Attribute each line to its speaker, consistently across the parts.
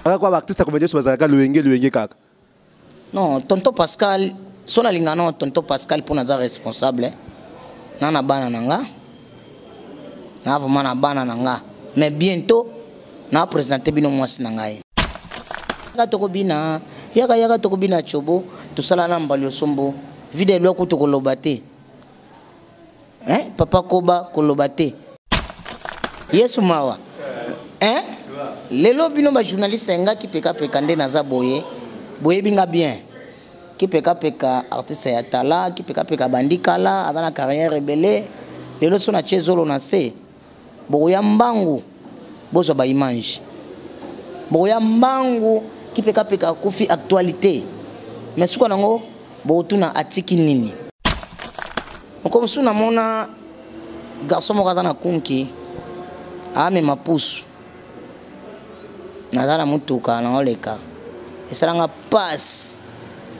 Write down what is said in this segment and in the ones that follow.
Speaker 1: Quoi artiste comédien sur bazalaka loenge kaka.
Speaker 2: Non, tonton Pascal, son alingano tonton Pascal pour naza responsable. Nana bana nanga. Na vraiment na bana nanga. Mais bientôt na présenter bino mwasi nangai. Yaka tokobina, yaka tokobina chobo, to sala na mbali sombo. Vide loko to kolobate. Hein? Papa Koba kolobate. Yesu mawa. Hein? Lelo bino ba journaliste nga ki peka nde naza boye. Boye binga bien. Ki peka artiste ya tala, ki peka bandikala, adana carrière rebelle. Lelo sona chezolo na se. Boya mbangu. Bozo ba image. Boya mbangu ki peka kufi actualité. Mais suko nango bo tuna atiki nini. Comme suna mona garçon mo kadana kunki. Ame mapusu. Nazala mutuka na oleka. Esalanga pass.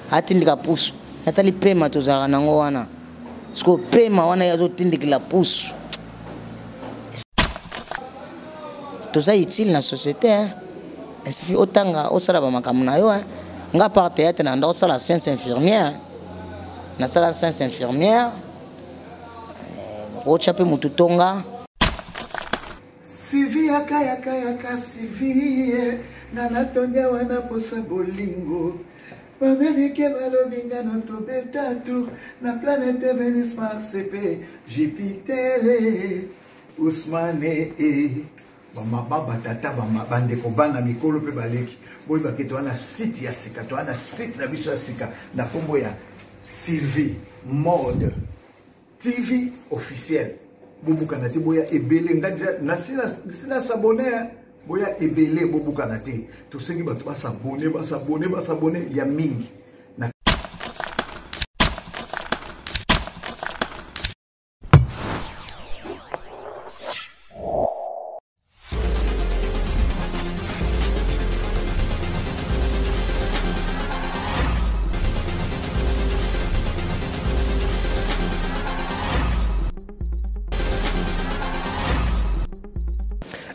Speaker 2: Atindika pusu. Natali pema tozala nango wana. Siko pema wana yazo tindikila pusu. Toza utile na société hein. Esifi otanga osala ba makamu na yo hein. Nga par théâtre na ndo sala science infirmière. Na sala science infirmière. Ochape mututonga.
Speaker 3: Sivi yaka sivi Nanatonya wana posa bolingo Bamerike balobinga noto betatu Na planète Vénus Mars EP Jupiter Ousmane Bama baba tata bama bande ko bana mikolo pe baleki boy baketo wana site ya sika to wana site na biso ya sika na kombo ya Sylvie Mode TV officiel Bobuka na te boya ebele ngaja na sina s'abonner boya ebele bobuka na te to sengi bato ba s'abonner ya mingi na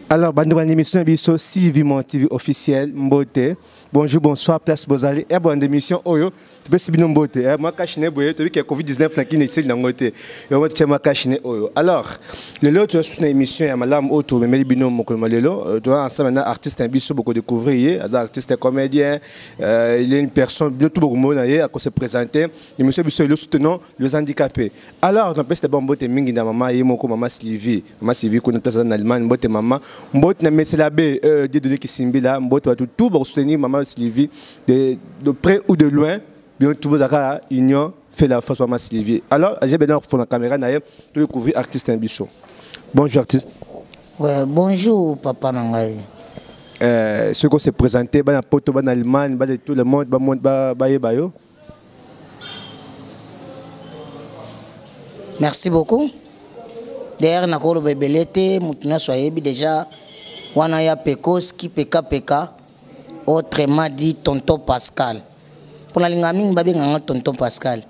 Speaker 1: Alors, bonne émission, biso Sylvie Mon TV officiel, Mbote. Bonjour, bonsoir, place Bozali. Et bonne émission, Oyo. Tu peux subir Mbote. Moi, Kachine Boye, tu vois qu'il y a Covid-19 qui n'est pas dans Mbote. Et moi, tu sais, Kachine Oyo. Alors, le lot, tu as une émission, il y a Malam Oto, mais Bino Mokomalelo. Tu vois, ensemble, maintenant, artiste, un biso, beaucoup découvrir. Un artiste, un comédien. Il y a une personne, bien tout le monde, à se présenter. L'émission, biso, il soutenant les handicapés. Alors, on peut se dire, Mbote, Mingi, maman, et mon maman Sylvie. Maman Sylvie, qu'on a place en Allemagne, Mbote, maman. Mbot na mesela be des données qui simbila mbot va tout pour soutenir maman Sylvie de près ou de loin bien tout vous a union fait la force maman Sylvie. Alors j'ai bien pour la caméra naïe de découvrir artiste Imbisso. Bonjour artiste.
Speaker 2: Ouais, bonjour papa nangai.
Speaker 1: Ce qu'on s'est présenté dans poto en Allemagne dans tout le monde bayo.
Speaker 2: Merci beaucoup. D'ailleurs, nakolo bebelete, mutuna soyebi déjà, wana ya pekos ki peka, autrement dit tonton Pascal. Pour la lingaming babi nganga tonton Pascal.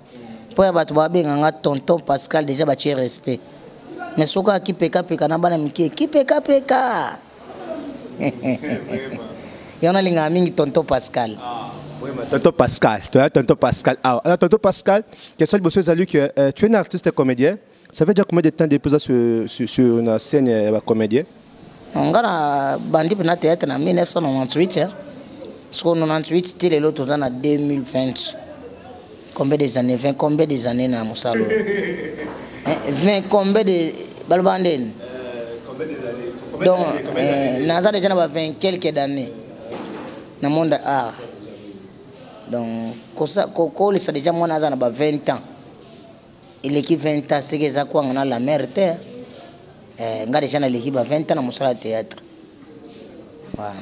Speaker 2: Pour ya batu babi nganga tonton Pascal déjà bâti respect. Mais soka ki peka na bana miki ki peka. Yana lingaming tonton Pascal.
Speaker 1: Oui, tonton Pascal. Tu as tonton Pascal. Alors tonton Pascal, quel soit le besoin que tu es un artiste comédien. Ça fait déjà combien de temps déposé sur une scène comédien?
Speaker 2: On a bandi pour notre théâtre en 1998. Parce qu'en 1998, c'était l'autre dans 2020. Combien des années? 20 combien des années dans Moussalo? 20 combien de balbanden? Combien des années? Donc, Naza déjà 20 quelques années dans le monde art. Donc, quand ça déjà moi Naza 20 ans. Il est qui 20 ans, c'est que ça quoi on a la mère terre. Nga déjà na l'équipe 20 ans dans mon théâtre. Voilà.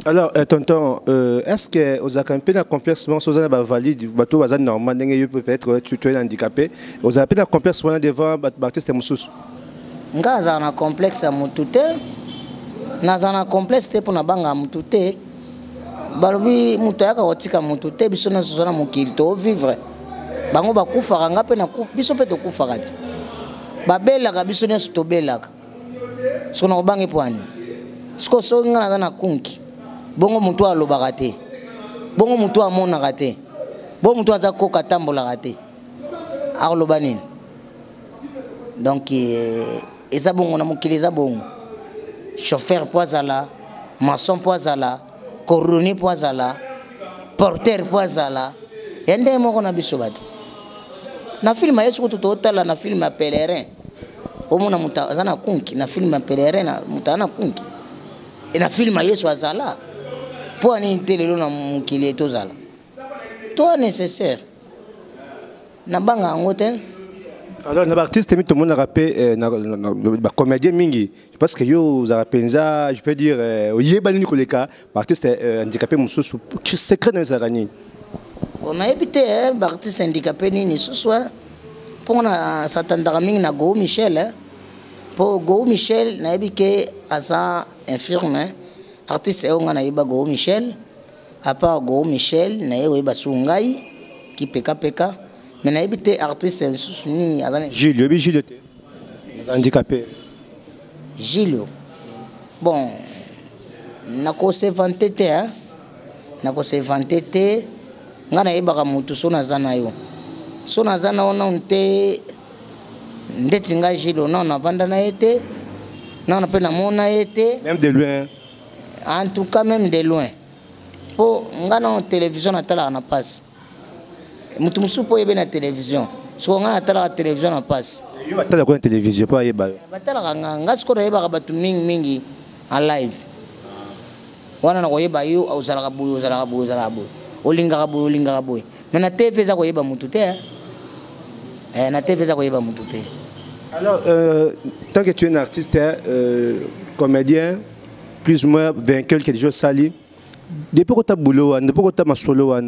Speaker 1: Alors tonton, est-ce que vous avez un peu de complexement sur la valide, bateau bazan normal, peut-être tu es handicapé, vous avez un peu de complexement devant Baptiste Moussous.
Speaker 2: Nga za na complexe à mutute. Na za na complexe pour na banga mutute. Balobi mutaka watika mutute biso na sozana mukilto vivre. Bango bakufaka nga pe na biso pe tokufaka ti babelaka biso nyonso tobelaka siko na kobange pwani siko so nga naza na kunki bongo mutu alobaka te bongo mutu amonaka te bongo mutu aza koka atambolaka te akoloba nini donc eza bongo na mokili eza bongo chauffeur po azala maçon po azala cordonnier po azala porteur po azala ya nde moko na biso bato na filme yesu kutu totala na filme ya pèlerin omona mutu aza na kunki na filme ya pèlerin na mutu aza na kunki na filme yesu azala mpo anini te lelo na mokili tozala to nécessaire na banga yango te.
Speaker 1: Alors, les artistes, tout le monde a rappelé, les comédiens mingi. Parce que yo, za penza, je peux dire, yeba ni koleka, artiste handicapé muso secret dans zarani.
Speaker 2: On a évité artiste handicapé ni soit pour na s'attendre mingi na Go Michel, pour Go Michel na évité asa infirme, artiste on a yeba Go Michel, à part Go Michel na yeba Sungai qui peka. Mais na évité artiste ni
Speaker 1: Gilles handicapé.
Speaker 2: Gilles. Bon, na ko se vanter te hein. Na ko se vanter te ngana yebaka mutu so na zana yo. So na zana ona unte ndeti nga Gilles na vanda na été. Na pe na mona été.
Speaker 1: Même de loin.
Speaker 2: En tout cas même de loin. Po ngana télévision na tala na passe. Mutu musu po yebe na télévision. So ngana tala télévision na passe.
Speaker 1: Yo batala ko na télévision po yeba.
Speaker 2: Batala nga skoro yeba ka batu mingi en live. Wana na ko yeba yo ausala ka buyo olinga ka buyo. Mais na TV za ko yeba mutu te. Na TV za ko yeba mutu te.
Speaker 1: Alors tant que tu es un artiste comédien plus ou moins vainqueur qui est déjà sali. Depuis que tu as boulot, depuis que tu as ma solo,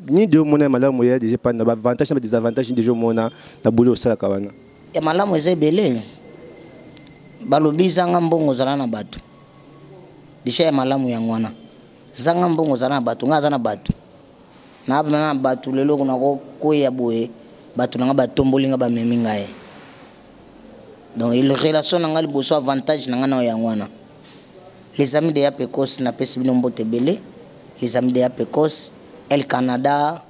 Speaker 1: ni de mon malamu ya déjà pas d'avantages, mais des avantages déjà mon na boulot ça kawana.
Speaker 2: Ya malamu eze belé. Balobi zanga mbongo zala na batu. Disha ya malamu ya ngwana. Zanga mbongo zala na batu, ngaza na batu. Na abana na batu lelo kuna ko ya boye, batu nga batomboli nga ba meminga ye. Donc il relation nga liboso avantage nga na ya ngwana. Les amis de Yapekos na pesi bino mbote belé. Les amis de Yapekos, El Canada,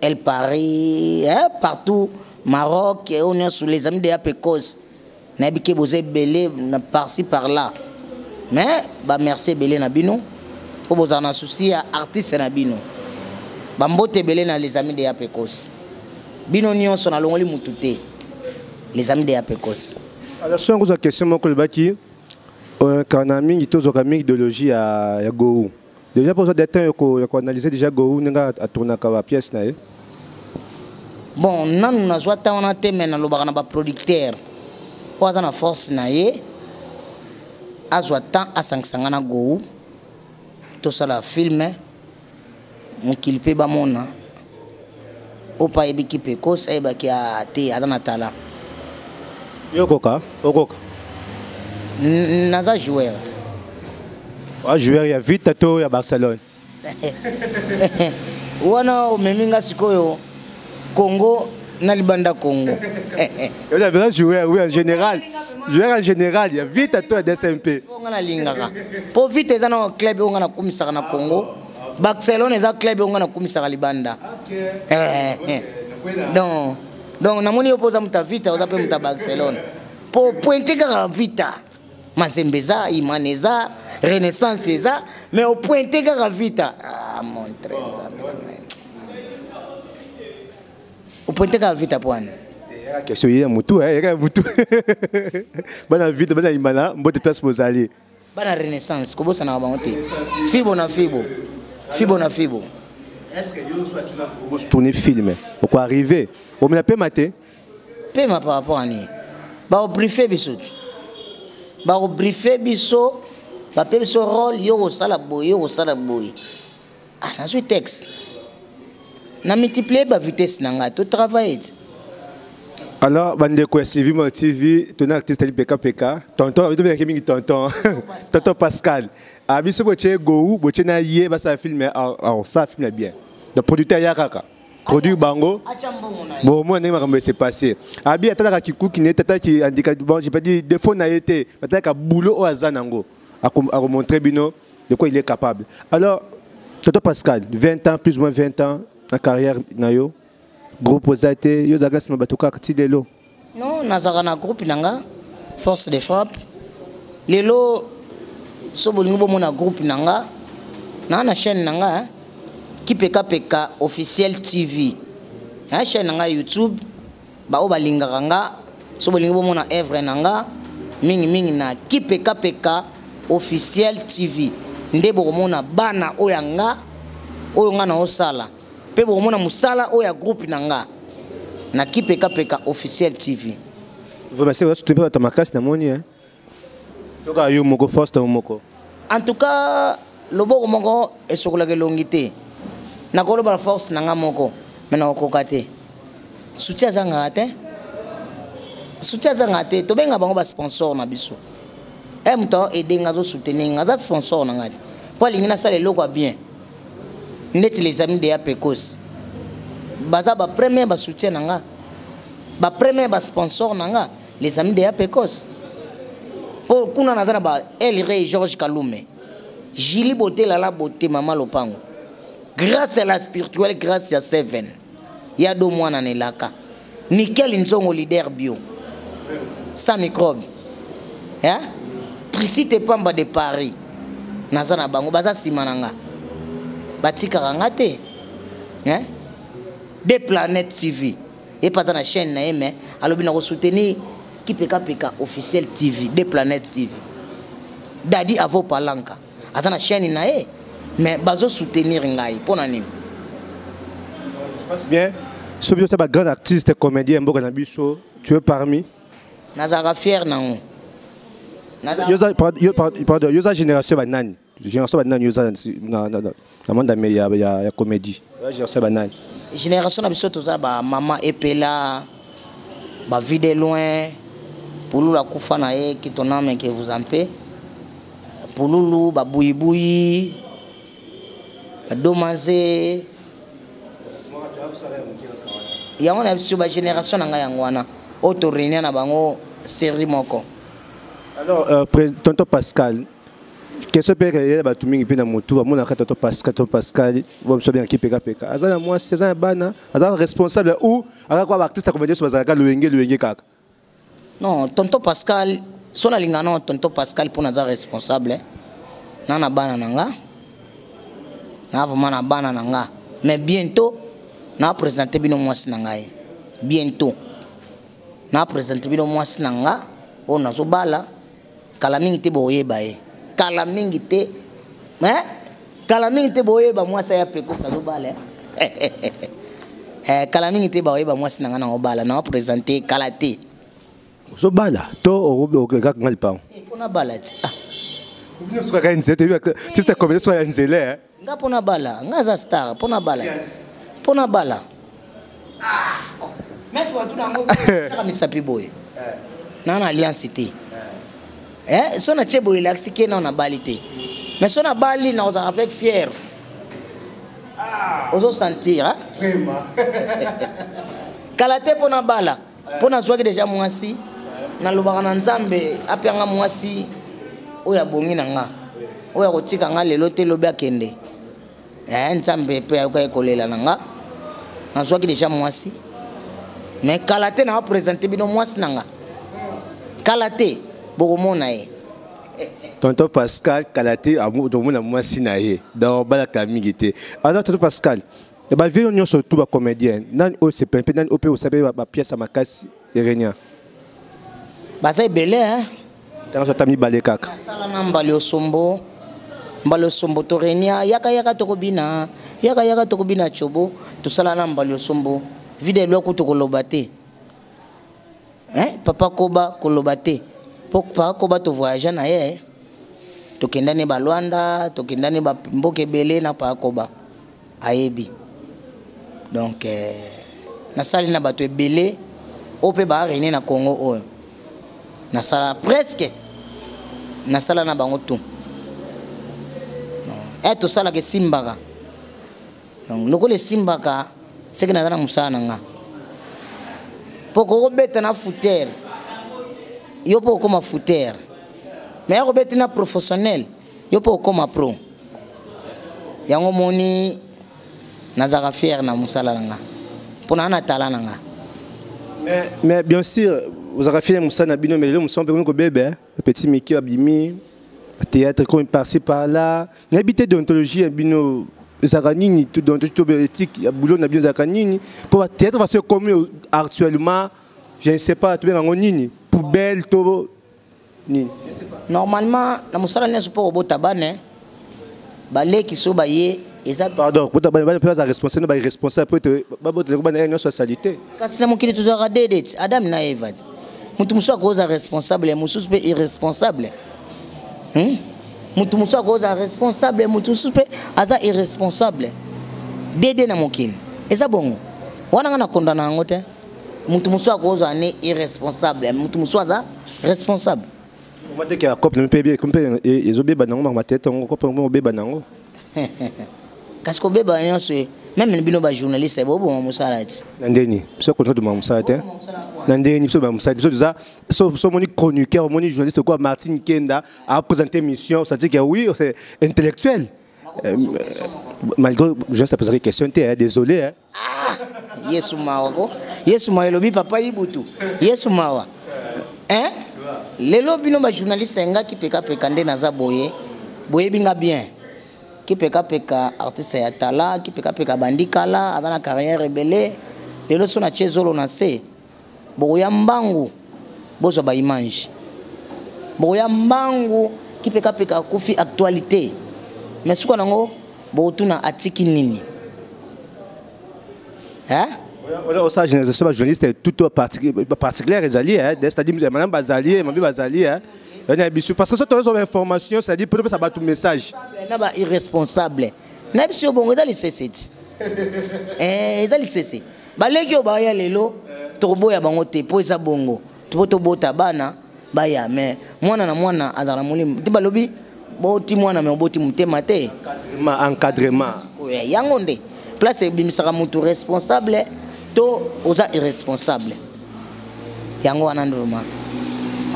Speaker 2: El Paris, partout, Maroc, et on est sous les amis de Yapekos. Na bike bozé belé par-ci par-là. Mais bah merci belé na bino. Pour vous en associer à artiste na bino. Ba mbote belé na les amis de Yapekos. Bino nyon son na longoli mutute. Les amis de Yapekos.
Speaker 1: Alors sur une question mon kolbaki, quand on a mis idéologie à Gou. Déjà pour ça des temps qu'on analysé déjà Gou n'enga à tourner à pièce na.
Speaker 2: Bon, non na soit on a té mais na lo bakana ba producteur. Kwa za na force na ye. Azwa temps à sangsangana Gou. To sala film mon kilpe ba mona. Opa ebiki pekos eba ki a te adana tala.
Speaker 1: Okoka.
Speaker 2: Naza joueur.
Speaker 1: Joueur ya vite to ya Barcelone.
Speaker 2: Wana umeminga sikoyo Congo na libanda Congo.
Speaker 1: Il y a vraiment joueur oui en général. Joueur en général, il y a vite to ya DSMP.
Speaker 2: On a lingaka. Po vite eza na club on na kumisaka na Congo. Barcelone eza club on na kumisaka libanda. Donc namoni opoza muta vita oza pe muta Barcelone. Po pointer ka vita. Mazembeza, Imaneza, Renaissance eza, mais au pointer ka vita. Ah mon train. Au pointer ka vita poane.
Speaker 1: Question hier mutu mutu. Bana vita bana Imana, mbote place bozali.
Speaker 2: Bana Renaissance ko bosa na bango te. Fibo na fibo.
Speaker 1: Est-ce que yo soit tu na tourner film pourquoi arriver on me peut mater
Speaker 2: pe ma par rapport à ni ba au briefer biso ba au briefer biso ba pe biso rôle yo sala boy ah na ce texte na multiplier ba vitesse nanga to travailler.
Speaker 1: Alors bande ko suivi mon TV ton artiste ali PK tonton to bien kimi tonton Pascal a biso boche Gou boche na yé ba ça filmer ça filme bien. Le producteur Yakaka. Produit Bango. Bon, moi, je ne sais pas passé. Abi, atala kikou qui n'était qui indique, bon, j'ai pas dit défaut n'a été, peut-être qu'à boulot au Azanango, à remontrer bino, de quoi il est capable. Alors, Tonton Pascal, 20 ans, plus ou moins 20 ans, en carrière, nayo, groupe Ozate, yo zagas mabatuka katidelo.
Speaker 2: Non, nazaka na groupe nanga, force de frappe. Lelo, so bolingo bomona groupe nanga, na chaîne nanga, Kipeka officiel TV. Na chaîne nanga YouTube, ba o balingaka nga, so bolingo bomona œuvre nanga, mingi na Kipeka officiel TV. Nde bokomona bana oyanga, oyanga na osala. Pe bokomona musala oya groupe nanga. Na Kipeka officiel TV.
Speaker 1: Vous remerciez votre soutien pour ta macasse na moni hein. Donc ayo moko force ta moko.
Speaker 2: En tout cas, le bon moko est sur la longité. Na ko la force nanga moko, mais na ko kate. Soutien zanga te. Soutien zanga te, to benga bango ba sponsor na biso. Mto aider nga zo soutenir nga za sponsor na ngadi. Pour lingina ça le logo bien. Net les amis de Apecos. Baza ba premier ba soutien nanga. Ba premier ba sponsor nanga les amis de Apecos. Pour kuna na ba El Rey Georges Kalume. Jili Beauté la beauté Maman Lopango. Grâce à la spirituelle, grâce à Seven. Il y a 2 mois na nelaka. Nickel Nzongo leader bio. Sans microbe. Hein? Tricité Pamba de Paris. Nazana bango baza simananga. Batika rangate. Hein? Des planètes TV. Et pas dans la chaîne na mais alors bien soutenir Kipeka officiel TV, des planètes TV. Dadi avo palanka. Attends la chaîne na mais bazo soutenir ngai pour nani.
Speaker 1: Passe bien. Ce bio un grand artiste comédien mboka na biso, tu es parmi.
Speaker 2: Nazara fier nango.
Speaker 1: Yoza génération banani. Génération banani yoza na monde mais ya comédie. Génération banani.
Speaker 2: Génération na biso toza ba maman epela ba vie de loin Poulou la kufa na ye qui ton âme que vous en paix. Poulou ba bouyi ba domazé. Ya on a sur ba génération nga yangwana auto réunion na bango série moko.
Speaker 1: Alors tonton Pascal, qu'est-ce que tu as tumingi pena mutu amona ka tonton Pascal, vous so bien Kipeka. Azana moi c'est un bana, azana responsable ou ala kwa artiste comédien so bazaka luenge kaka.
Speaker 2: Non, tonton Pascal, son alingano tonton Pascal pour naza responsable. Nana bana nanga. Na vraiment na bana nanga. Mais bientôt na présenter bino mwasi nanga. Bientôt. Na présenter bino mwasi nanga. On a so bala. Kala mingi te boyeba e. Kala mingi te. Hein? Kala mingi te boyeba mwasi ya peko sa so bala. Kala mingi te boyeba mwasi nanga na obala na présenter kala te.
Speaker 1: So bala to o ga ngal pa.
Speaker 2: Pona bala ti.
Speaker 1: Bien so ka nzete tu sais comment so ya nzele.
Speaker 2: Nga pona bala, nga za star pona bala. Pona bala. Mais tu vois tout dans ça mi sapi boy. Na alliance te. So na chebo relax ke na balité. Mais so na bali na on avec fier. Ozo sentir hein?
Speaker 1: Vraiment.
Speaker 2: Kalate pona bala. Pona zwa déjà mwasi. Na lobaka na nzambe apianga mwasi oya bongi nanga oya kotika nga lelo te lobi akende nzambe pe ayoka ekolela nanga nazwaki déjà mwasi mais kalate na présenter bino mwasi nanga kalate bokomona ye
Speaker 1: tonton Pascal kalate amu mwasi na ye dans bala kamigi te. Alors tonton Pascal ba vie on surtout ba comédien nan o se pepe nan o pe o sabe ba pièce makasi erenia.
Speaker 2: Baza ebele hein.
Speaker 1: Tango tami balé kaka.
Speaker 2: Sala na mbalo sombo to renia yaka tokobina yaka tokobina chobo to sala na mbalo sombo vide loko to kolobate. Hein papa koba kolobate. Papa koba to voyager na ye. To kendani ba Luanda, to kendani ba mboke belé na pa koba. Ayebi. Donc na sali na bato ebele ope ba renia na Congo oyo. Na sala presque na sala na bango tout to sala ke simbaka donc loko le simbaka c'est que na na musana nga poko beta na footer yo poko ma footer mais ko beta na professionnel yo po koma pro yango moni nazaka fier na musala nanga pona na tala nanga
Speaker 1: mais bien sûr vous avez fait musala na bino mais le musala pe ko bébé petit Mickey abimi théâtre comme par-ci par-là n'habité d'ontologie bino zakanini tout dans tout éthique ya boulot na bien zakanini pour théâtre va se comme actuellement je ne sais pas tu bien nini poubelle to nini je sais pas
Speaker 2: normalement na musala ne support bota bane balé qui so baye eza
Speaker 1: pardon bota bane pas responsable ba responsable peut babota ko bane no socialité
Speaker 2: kasi na mokili tozaka dedet Adam na Eva mutu muso akoza responsable musu pe irresponsable mutu muso akoza responsable mutu musu pe aza irresponsable dede na mokili eza bongo wana ngana kondana ngo te mutu muso akoza ne irresponsable mutu muso aza responsable
Speaker 1: moi dès qu'il y a couple me paye comme ils obé banango ma tête on couple on obé banango
Speaker 2: parce que beba nyonso même bino ba journaliste bobo musalati
Speaker 1: nandeni so contrat de musalati nandeni so ba musalati so moni chroniqueur moni journaliste quoi Martin Kenda a présenté mission ça dit que oui c'est intellectuel malgré je te poser des questions désolé hein
Speaker 2: Yesu mawa Yesu mawa lobi papa ibutu Yesu mawa hein lelo bino ba journaliste nga ki peka peka nde naza boye binga bien qui peka peka artiste ya tala qui peka bandikala adana carrière rebelle lelo so na chezolo na se boya mbangu bozo ba image boya mbangu qui peka kufi actualité mais suko nango botuna atiki nini hein
Speaker 1: voilà au sage je journaliste tout particulier les alliés c'est-à-dire madame Bazali mambi Bazali parce que ça tu as information c'est-à-dire peut-être ça va tout message
Speaker 2: na ba irresponsable na biso bongo dali cc dali cc baleki o ba ya lelo tobo ya bango te po eza bongo to bota bana ba ya mais mwana na mwana azala mulimu ti balobi boti mwana me boti mutema te
Speaker 1: encadrement
Speaker 2: yango nde place bimisaka mutu responsable to oza irresponsable yango wana ndoma.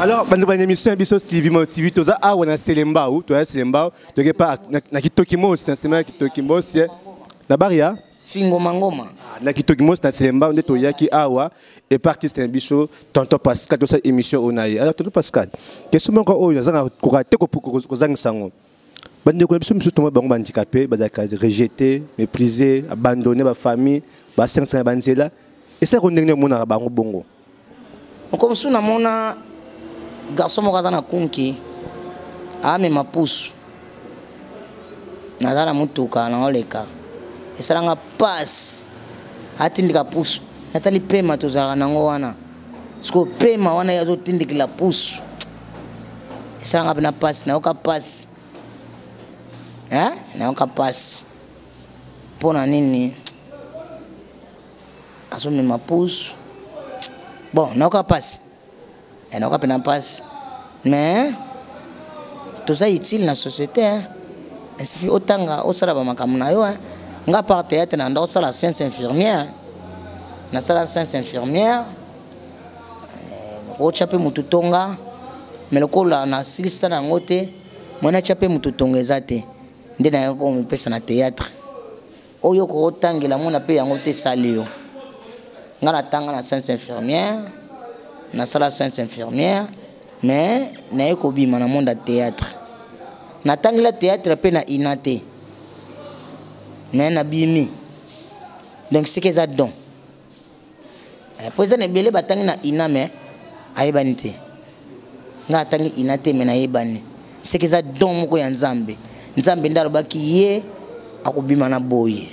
Speaker 1: Alors, dans une émission de Sylvie TV, tu as ah on a Selemba ou tu as Selemba, tu as pas na kitokimos, na sema kitokimos, na baria
Speaker 2: fingo mangoma.
Speaker 1: Na kitokimos na Selemba on est to yaki awa et parti c'est un biso tonton Pascal dans cette émission onaye. Alors tonton Pascal, question encore oh nazanga ko te ko zang sango. Bande ko biso to bango handicapé, bazaka rejeté, méprisé, abandonné ba famille, ba 500 banzela. Et ça qu'on ndenge mona bango bongo.
Speaker 2: Comme sous na mona garçon moko na kunki ame mapusu nazala mutuka na oleka esalanga passe atindika pusu natali pema tozala nango wana siko pema wana yazo tindikila pusu esalanga pena passe na oka passe na oka passe pona nini asome mapusu bon na oka passe et non pas passe mais tout ça utile na société hein et si otanga osala ba makamu na yo hein nga par théâtre na ndo sala science infirmière na sala science infirmière o chape mutu tonga mais lokola na silista na ngote mona chape mutu tonga ezate nde na yo ko mpesa na théâtre oyo ko otangela mona pe yango te salio nga na tanga na science infirmière na sala science infirmière mais na ekobima na monde théâtre na tangela théâtre pe na inate mais na bimi donc c'est que ça don poza ne bele batangi na ina mais ayebani te nga tangi inate mais na yebani c'est que ça don moko ya nzambe ndalo baki ye akobima na boye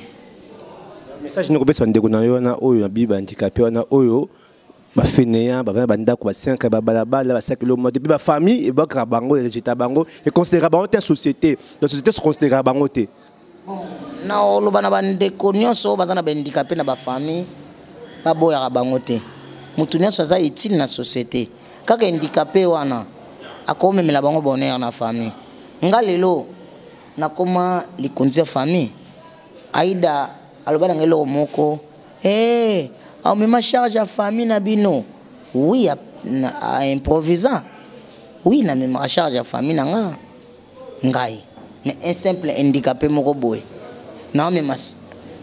Speaker 1: message ne ko besa ndeko na yo na oyo na biba handicapé wana oyo ba fainéant ba banda ko ba 5 ba balabala ba 5 km depuis ba famille et ba bango et rejeter bango et considérer bango une société la société se considérer bango te
Speaker 2: na olo bana bande ko nyonso bazana ba handicapé na ba famille ba boya bango te mutu nyonso za utile na société kaka handicapé wana akomemela bango bonheur na famille ngalelo na koma likonzi ya famille aida alobana ngelo moko au même charge à famille na bino oui à improvisant oui na même charge à famille na nga ngai mais un simple handicapé moko boy na me mas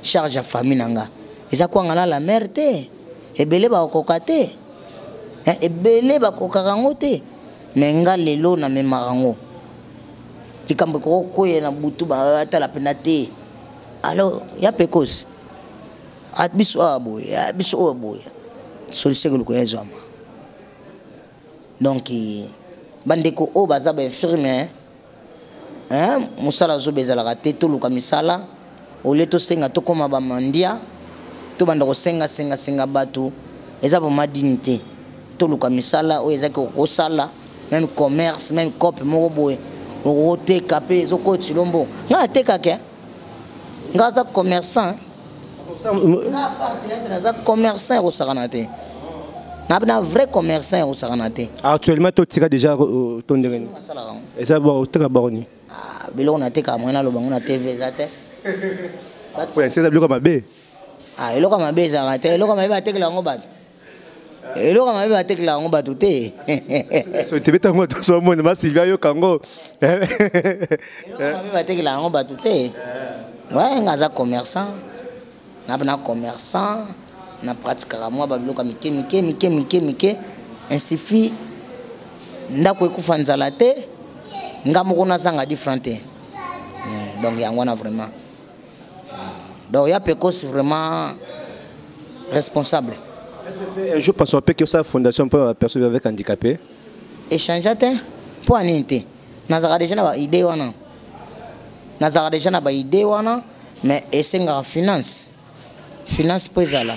Speaker 2: charge à famille nanga eza kwa ngala la mère te ebele ba kokate ebele ba kokarango te mais nga lelo na me marango likambo ko koye na butu ba atala pena te alors ya pekos at biso aboy solution ko ezama donc bandeko o baza ba infirmier musala zo bezala te to luka misala o leto senga to koma ba mandia to banda ko senga batu eza ba dignité to luka misala o eza ko sala même commerce même cop mo boy o te capé zo ko tilombo nga te kake nga za commerçant nga parti za commerçant o sakanate na vrai commerçant au Saranate.
Speaker 1: Actuellement, tu as déjà ton terrain. Et ça, tu as baroni.
Speaker 2: Ah, bilon na te ka mwana lo bango na TV zate.
Speaker 1: Ouais, c'est ça biloko mabe.
Speaker 2: Ah, eloko mabe Saranate, eloko mabe ba tekela ngo bat. Eloko mabe ba tekela ngo bat te.
Speaker 1: So te beta ngo to so mo na Sylvia yo kango.
Speaker 2: Eloko mabe ba tekela ngo bat te. Ouais, ngaza commerçant. Na commerçant. Na pratique moi babiloka mike ainsi fi ndako ekufa nzala te ngamoko na sanga différente donc yango na vraiment donc ya pekos vraiment responsable.
Speaker 1: Est-ce que je pense que ça fondation pour personnes avec handicapé
Speaker 2: échanger pour anité nazaka déjà na idée wana mais esenga finance pour ça là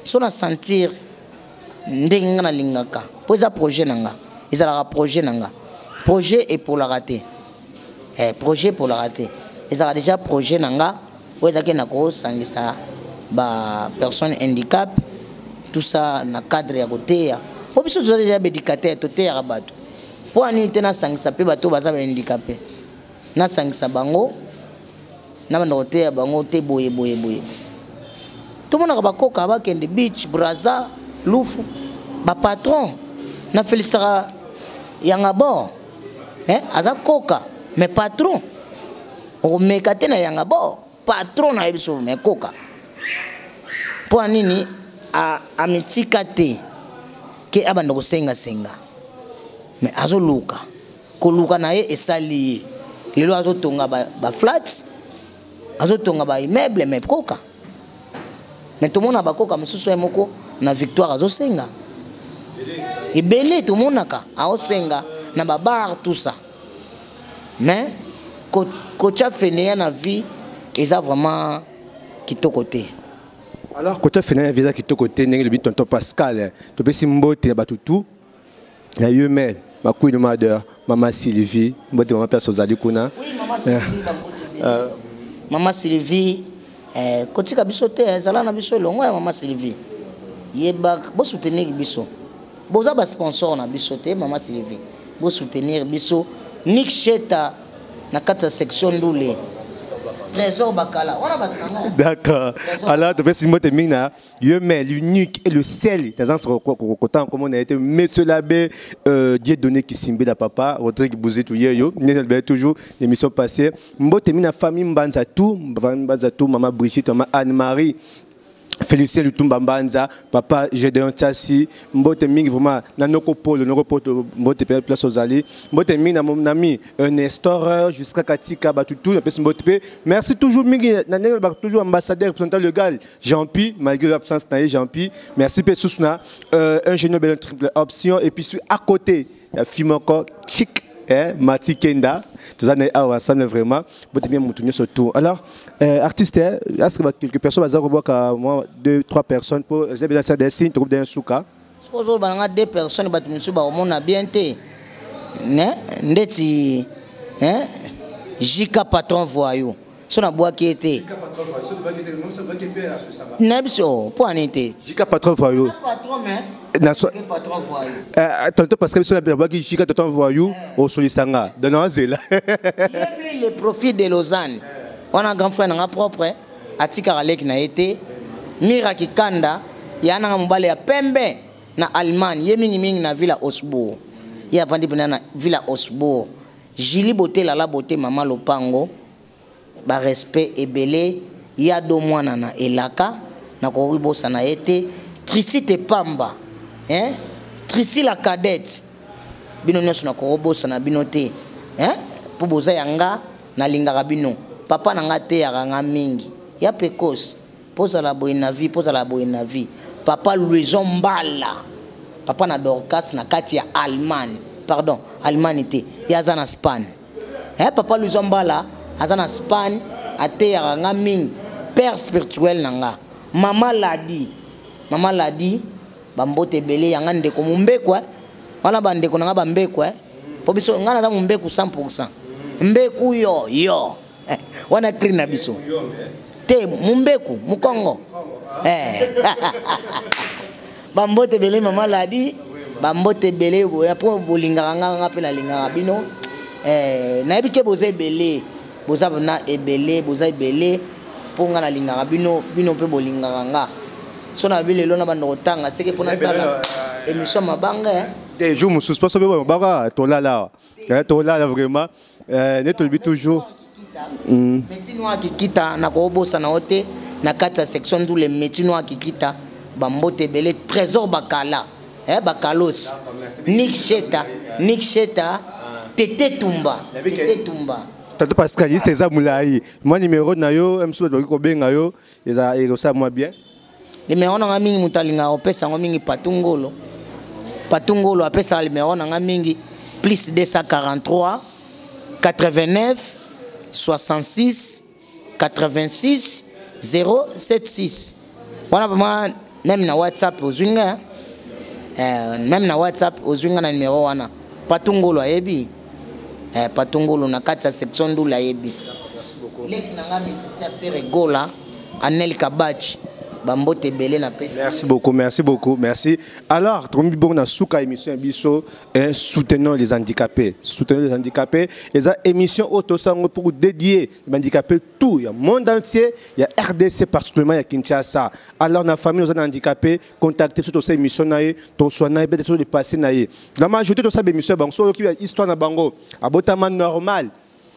Speaker 2: so na sentir ndenge na lingaka poza projet nanga ezala projet nanga projet est pour la rater projet pour la rater ezala déjà projet nanga poza ke na ko sangisa ba personne handicap tout ça na cadre ya côté ya po biso zo déjà bédicateur toté ya bato po ani tena sangisa pe bato baza handicapé na sangisa bango na banda côté ya bango te boye tout le monde a bakoka bakende beach braza lufu ba patron na félicitera yanga bo aza koka mais patron o mekate na yanga bo patron na ebiso me koka po nini a mitika te ke abanda ko senga mais azo luka ko luka na ye esali lelo azo tonga ba flats azo tonga ba immeuble mais koka. Mais tout le monde a bakoka mususu moko na victoire azo senga. Et belé tout le monde a senga na babar tout ça. Mais kocha fene na vie ils a vraiment kitoko côté.
Speaker 1: Alors kocha fene na vie kitoko côté ndenge le tonton Pascal to pesi mbote na batutu na yemel makuino madeur maman Sylvie mbote maman père Sozali kuna.
Speaker 2: Oui maman Sylvie. Maman Sylvie kotika biso te ezala na biso longo ya maman Sylvie yeba bo soutenir biso boza ba sponsor na biso te maman Sylvie bo soutenir biso Nick Cheta na kata section ndule trésor bakala wana batanga.
Speaker 1: D'accord. Alors tu peux si mote mina yemel l'unique et le seul dans un côté comme on a été monsieur l'abbé Dieu donné qui simbe da papa Rodrigue Bouzitou yeyo n'est toujours l'émission passée mbote mina famille mbanza tout maman Brigitte maman Anne-Marie Félicien Lutumba Mbanza, papa Gédéon Tchassi, mbote mingi vraiment na noko polo mbote place aux allées, mbote mingi na mon ami Nestor jusqu'à Katika batutu na pesi mbote pe. Merci toujours mingi na toujours ambassadeur représentant légal Jean-Pi malgré l'absence na Jean-Pi. Merci pe sousna ingénieur belle triple option et puis à côté il y a film encore chic Mati Kenda, tout ça est ensemble vraiment. Vous bien moutonner surtout. Alors, artiste, est-ce que quelques personnes vont avoir moi 2-3 personnes pour j'ai besoin de des signes, tu d'un souka.
Speaker 2: Ce que vous avez 2 personnes, bah tu me suis bah on a bien été, né, ndeti, Jika patron voyou. Son a bois qui était. Nebso, pour en été.
Speaker 1: Jika patron voyou.
Speaker 2: Patron mais. Patron voyou.
Speaker 1: Tantôt parce que sur la bois qui Jika patron voyou au Solisanga. Donnant zéla.
Speaker 2: Il le profit de Lausanne. On a un grand frère n'a propre. Atika Alek n'a été. Miraki Kanda. Yana mbale ya pembe na Allemagne. Yemingi mingi na Villa Osbourg. Il a vendu na Villa Osbourg. Julie Beauté Lala Beauté Maman Lopango ba respect ebele ya do mwana na elaka na ko ribosa na été Tricite Pamba hein Trici la cadette bino nyonso na ko ribosa na bino te hein po boza yanga na lingaka bino papa na nga te ya nga mingi ya pekos poza la boye na vie papa Louison Mbala papa na Dorcas na kati ya Allemagne pardon Allemagne te ya za na Spain papa Louison Mbala aza na Spain ate ya nga mingi père spirituel nanga mama ladi bambote belé yanga ndeko mumbeko wana bandeko nanga bambeko po biso ngana za mumbeku 100% mbeku yo wana kri na biso te mumbeku mukongo bambote belé mama ladi bambote belé boya po bolinga nga pe na linga bino na ebike boze belé boza na ebele boza ebele ponga na linga bino pe bolinga nga so na bile lona bando tanga seke pona sala émission mabanga
Speaker 1: des jours mususu pas sobe baba tolala vraiment ne tolbi toujours
Speaker 2: métier noir qui kita na ko bossa na ote na kata section tous les métiers noirs qui kita bambote belé trésor bakala bakalos Nick Cheta Tete Tumba
Speaker 1: Tato Pascal c'est ça moulai moi numéro na yo mso ko benga yo eza ça moi bien
Speaker 2: numéro na mingi mutalinga opesa mingi patungolo apesa numéro na mingi plus 243 89 66 86 076 wana même na WhatsApp ozwinga na numéro wana patungolo ayebi patungolo na kati section ndula yebi leki nanga misisi affaire gola Anel Kabachi bambote belé na pesi.
Speaker 1: Merci beaucoup. Alors tromi bon na souka émission biso soutenons les handicapés et ça émission auto sango pour dédier les handicapés tout le monde entier il y a RDC particulièrement il y a Kinshasa. Alors na famille aux handicapés contacter sur cette émission naé to soina be de passer naé la majorité de cette émission bango so qui histoire na bango abotama normal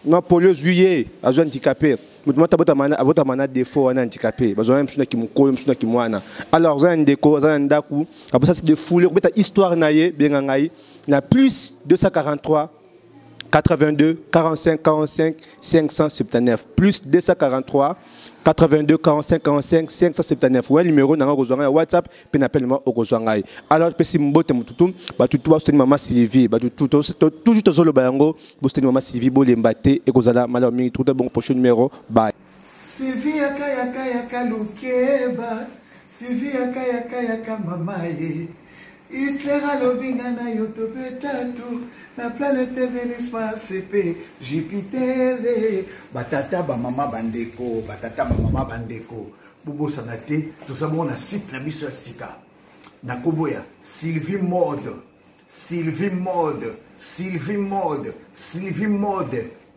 Speaker 1: non polio juillet azo handicapé mutumata abota mana défaut wana handicapé bazo même suna kimukoyo msuna kimwana alors za ndeko za ndaku abosa c'est de fouler beta histoire naé benga ngai na plus 243 82 45 45 579 plus 243 82 45 45 579 ouais numéro nanga kozwanga WhatsApp pe n'appelle moi okozwanga alors pe simbote mututum batutu ba soutenir maman Sylvie batutu toujours tozolo bayango bo soutenir maman Sylvie bo lembate et kozala malo mingi tout bon prochain numéro bye
Speaker 3: Sylvie akaya lukeba Sylvie akaya mamaye Hitler alobinga na yotobe tatu na planète Vénus CP Jupiter batata ba mama bandeko bubo sanate to samo na site na biso sika na koboya Sylvie Mode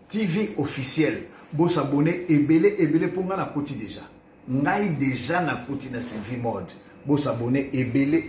Speaker 3: TV officiel bo s'abonner ebele ponga na koti déjà ngai déjà na koti na Sylvie Mode bo s'abonner ebele